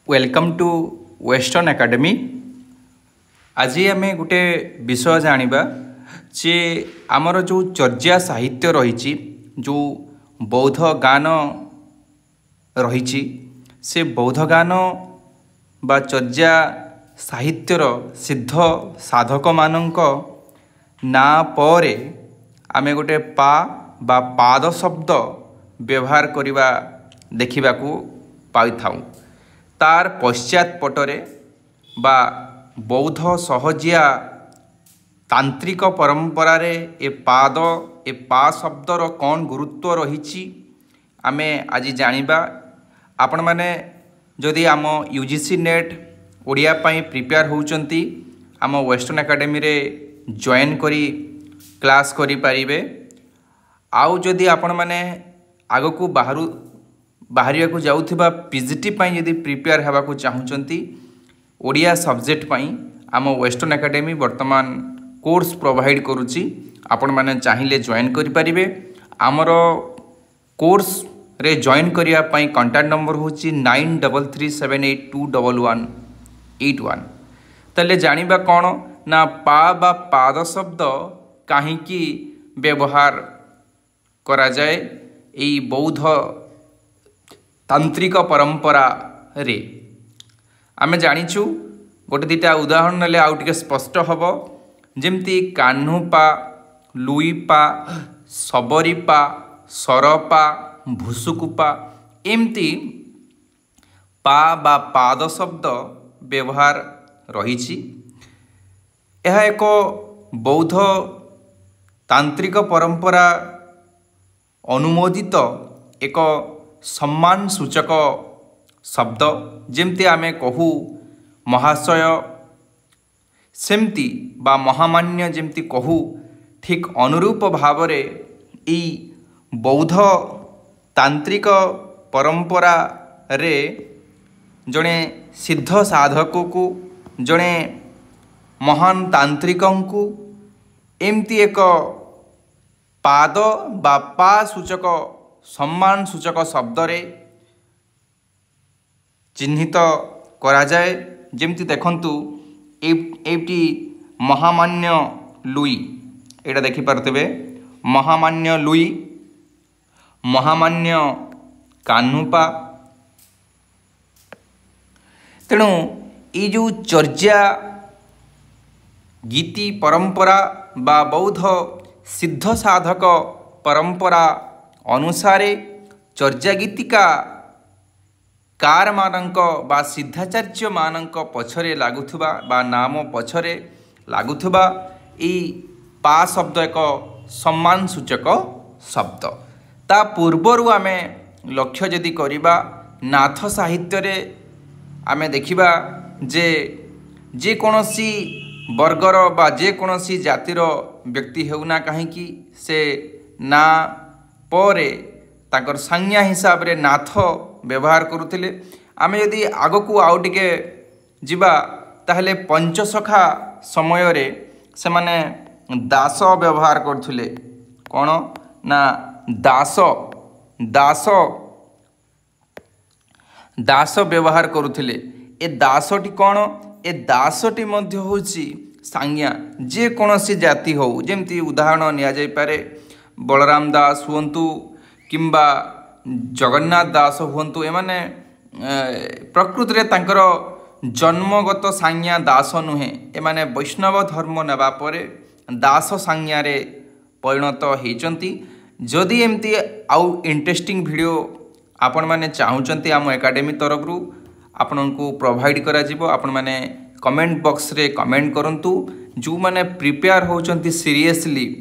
Welcome to western academy. आज आम गोटे विषय जानिबा जे आमर जो चर्या साहित्य रही जो बौद्ध गान रही से बौद्ध गान बा चर्या साहित्यर सिद्ध साधक मानक ना परे आमे गोटे पा बा पाद शब्द व्यवहार करवा देखा पाई थाउ। तार पश्चात पटरे बा बौद्ध सहजिया तांत्रिक परंपरा रे ए पा शब्दर कौन गुरुत्व रही आमे आज जानिबा। आपण माने जदि आम यूजीसी नेट ओडिया पाई प्रिपेयर होउचंती आम वेस्टर्न एकेडमी रे जॉइन करी क्लास करी पारिबे। आउ जदि आपण माने आगकू बाहरिया को जाउथिबा पीजीटी पाई यदि प्रिपेयर हेबा को चाहुचंती ओडिया सब्जेक्ट पाई आम वेस्टर्न एकेडमी वर्तमान कोर्स प्रोवाइड करुची। आपण माने चाहिए जॉइन करि परिबे। आमर कोर्स रे जॉइन करिया पाई कांटेक्ट नंबर होची 9337821181। तले जानिबा कोन ना पा बा पाद शब्द काहींकी व्यवहार करा जाए एई बौद्ध तांत्रिक परंपरा रे। आमे जानिछु गोटे दुटा उदाहरण नेले आउ टिके स्पष्ट हबो। जेमती कान्हुपा, लुईपा, सबरीपा, सरपा, भुसुकुपा एमती पा बा पाद शब्द व्यवहार रही। यह एक बौद्ध तांत्रिक परंपरा अनुमोदित एक सम्मान सूचक शब्द। जेमती आमे कहू महाशय सेमती बा महामान्य जेमती कहू ठीक अनुरूप भावरे ई बौद्ध तांत्रिक परंपरा रे जड़े सिद्ध साधक को जड़े महान तांत्रिकों को एमती एक पाद बा पा सूचक सम्मान सूचक शब्द रे चिन्हित करा जाए। जेमती देखंतु एटी महामान्य लुई एटा देखि पारतेबे महामान्य लुई, महामान्य कान्हुपा। तेणु ये जो चर्या गीति परंपरा बा बौद्ध सिद्ध साधक परंपरा अनुसारे चर्या गीतिका कार मानक बा सिद्धाचार्य मानक पछरे लागुथुबा बा नाम पछरे लागुथुबा ई पा शब्द एक सम्मान सूचक शब्द। ता पूर्वरु आमे लक्ष्य जदि करिबा नाथ साहित्य रे आमे देखिबा जे कोनोसी वर्गर बा जे कोनोसी जातिर व्यक्ति हेउना काहेकि से ना परे ताकर संज्ञा हिसाब रे नाथ व्यवहार करुथिले। आमे यदि आगकू आउ टिके जिबा ताहले पंचसखा समय रे सेमाने दास व्यवहार करथुले। कोन ना दास व्यवहार करुथिले। ए दासटी कोन ए दासटी मध्य होची संज्ञा जे कोनोसी जाति हो। जेमती उदाहरण निया जाय पारे बलराम दास हुंतु किंबा जगन्नाथ दास हुंतु एमाने प्रकृति रे तांकर जन्मगत संज्ञा दास नुहे। एमाने वैष्णव धर्म नेबा परे दास संज्ञा रे परिणत हेचंती। जदि एमती आउ इंटरेस्टिंग वीडियो आपण माने चाहुचंती आम एकेडमी तरफरु आपनकू प्रोवाइड करा जिवो। आपण माने कमेंट बॉक्स रे कमेंट करंतु। जो माने प्रिपेयर होचंती सीरियसली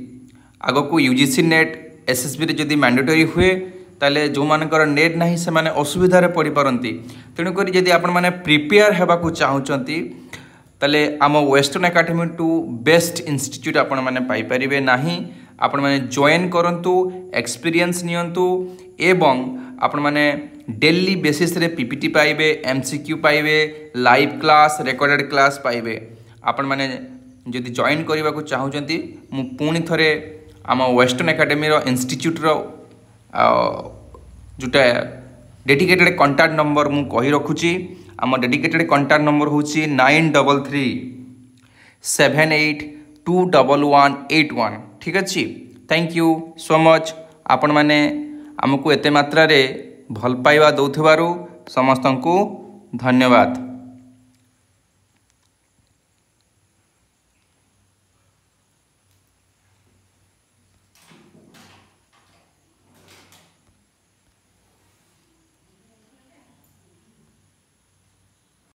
आगकू यूजीसी नेट एसएसबी रे जदि मैंडेटरी हुए ताले जो मानकर नेट नाही से माने असुविधा रे पड़ी परंती। तेणु करी जदि आपण माने प्रिपेयर हेबा को चाहुचंती ताले आम Western Academy to best institute आपण माने पाई परिबे नाही। आपण माने जॉइन करंतु, एक्सपीरियंस नियंतु एवं आपण माने डेली बेसिस रे पीपीटी पाइबे, एमसीक्यू पाइबे, लाइव क्लास, रिकॉर्डेड क्लास पाइबे। आपण माने जदि जॉइन करबा को चाहुचंती मु पुणी थरे आम वेस्टर्न एकेडमी रो इंस्टीट्यूट रो जोटा डेडिकेटेड कंटाक्ट नंबर मु कही रखुची आम डेडिकेटेड कंटाक्ट नंबर हूँ 9337821181। ठीक अच्छे, थैंक यू सो मच। आपण मैंने आमको एते मात्रा रे भल पाइबा दौथिबारु समस्त को धन्यवाद।